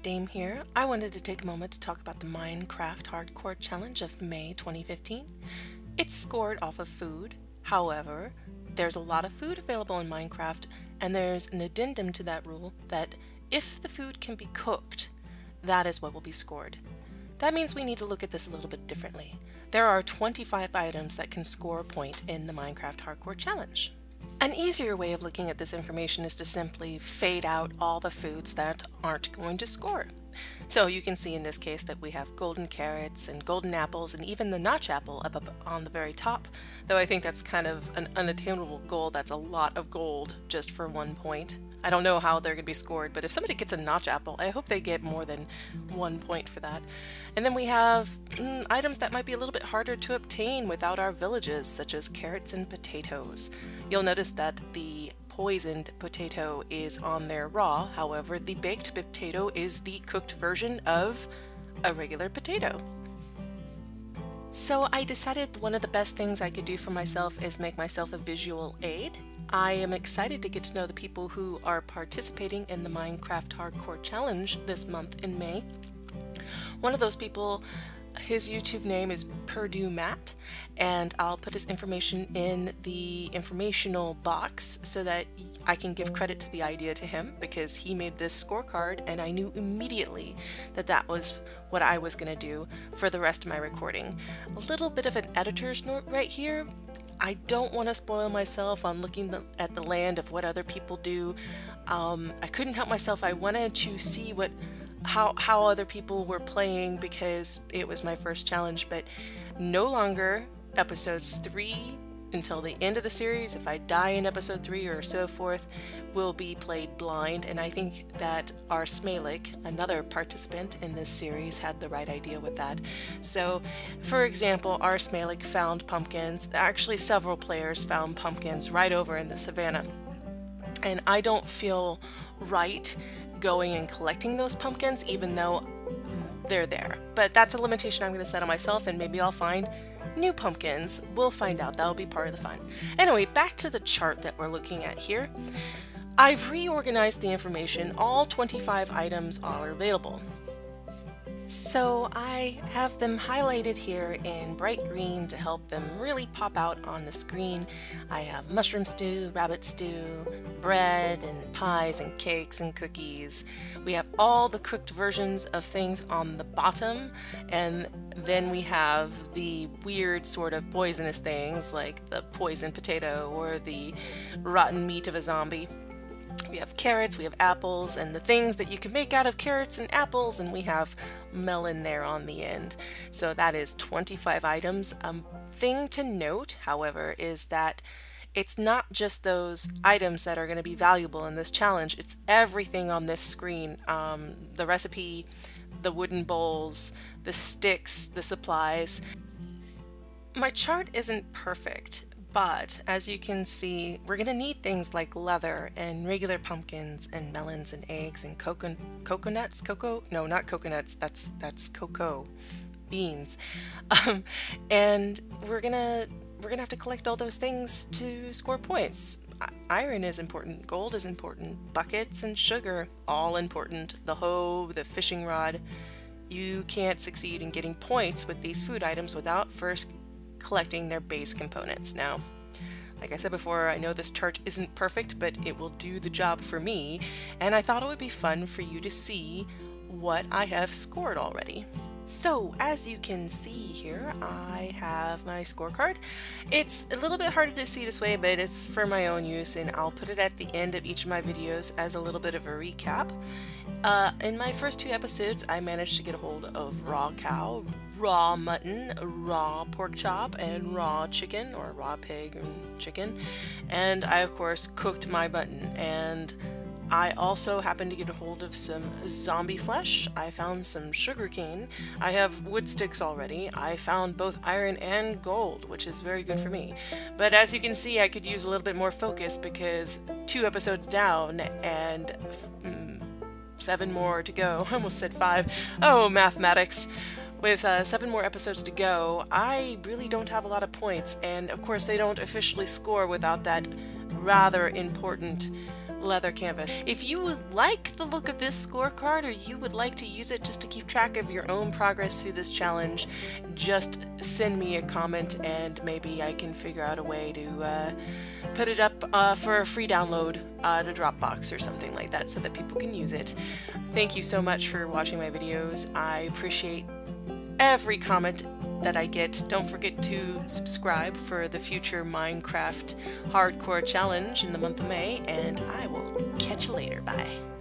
Dame here. I wanted to take a moment to talk about the Minecraft Hardcore Challenge of May 2015. It's scored off of food. However, there's a lot of food available in Minecraft, and there's an addendum to that rule that if the food can be cooked, that is what will be scored. That means we need to look at this a little bit differently. There are 25 items that can score a point in the Minecraft Hardcore Challenge. An easier way of looking at this information is to simply fade out all the foods that aren't going to score. So you can see in this case that we have golden carrots and golden apples and even the notch apple up on the very top, though I think that's kind of an unattainable goal. That's a lot of gold just for 1 point. I don't know how they're going to be scored, but if somebody gets a notch apple, I hope they get more than 1 point for that. And then we have items that might be a little bit harder to obtain without our villages, such as carrots and potatoes. You'll notice that the poisoned potato is on there raw, however, the baked potato is the cooked version of a regular potato. So I decided one of the best things I could do for myself is make myself a visual aid. I am excited to get to know the people who are participating in the Minecraft Hardcore Challenge this month in May. One of those people, his YouTube name is PurdueMatt, and I'll put his information in the informational box so that I can give credit to the idea to him, because he made this scorecard and I knew immediately that that was what I was going to do for the rest of my recording. A little bit of an editor's note right here. I don't want to spoil myself on looking at the land of what other people do. I couldn't help myself. I wanted to see how other people were playing because it was my first challenge, but no longer episodes 3 until the end of the series. If I die in episode 3 or so forth, will be played blind, and I think that our Smalek, another participant in this series, had the right idea with that. So, for example, our Smalek found pumpkins. Actually, several players found pumpkins right over in the savannah, and I don't feel right going and collecting those pumpkins even though they're there. But that's a limitation I'm going to set on myself, and maybe I'll find new pumpkins. We'll find out. That'll be part of the fun. Anyway, back to the chart that we're looking at here. I've reorganized the information. All 25 items are available. So I have them highlighted here in bright green to help them really pop out on the screen. I have mushroom stew, rabbit stew, bread and pies and cakes and cookies. We have all the cooked versions of things on the bottom, and then we have the weird sort of poisonous things like the poisoned potato or the rotten meat of a zombie. We have carrots, we have apples, and the things that you can make out of carrots and apples, and we have melon there on the end. So that is 25 items. Thing to note, however, is that it's not just those items that are going to be valuable in this challenge. It's everything on this screen. The recipe, the wooden bowls, the sticks, the supplies. My chart isn't perfect, but as you can see, we're going to need things like leather and regular pumpkins and melons and eggs and coconuts. No, not coconuts. That's cocoa beans. And we're gonna have to collect all those things to score points. Iron is important. Gold is important. Buckets and sugar, all important. The hoe, the fishing rod. You can't succeed in getting points with these food items without first collecting their base components. Now, like I said before, I know this chart isn't perfect, but it will do the job for me, and I thought it would be fun for you to see what I have scored already. So, as you can see here, I have my scorecard. It's a little bit harder to see this way, but it's for my own use, and I'll put it at the end of each of my videos as a little bit of a recap. In my first 2 episodes, I managed to get a hold of raw cow, raw mutton, raw pork chop, and raw chicken, or raw pig and chicken. And I, of course, cooked my mutton. And I also happened to get a hold of some zombie flesh. I found some sugarcane. I have wood sticks already. I found both iron and gold, which is very good for me. But as you can see, I could use a little bit more focus because 2 episodes down and 7 more to go. I almost said 5. Oh, mathematics. With 7 more episodes to go, I really don't have a lot of points, and of course they don't officially score without that rather important leather canvas. If you would like the look of this scorecard, or you would like to use it just to keep track of your own progress through this challenge, just send me a comment and maybe I can figure out a way to put it up for a free download to Dropbox or something like that so that people can use it. Thank you so much for watching my videos. I appreciate every comment that I get. Don't forget to subscribe for the future Minecraft Hardcore Challenge in the month of May, and I will catch you later. Bye.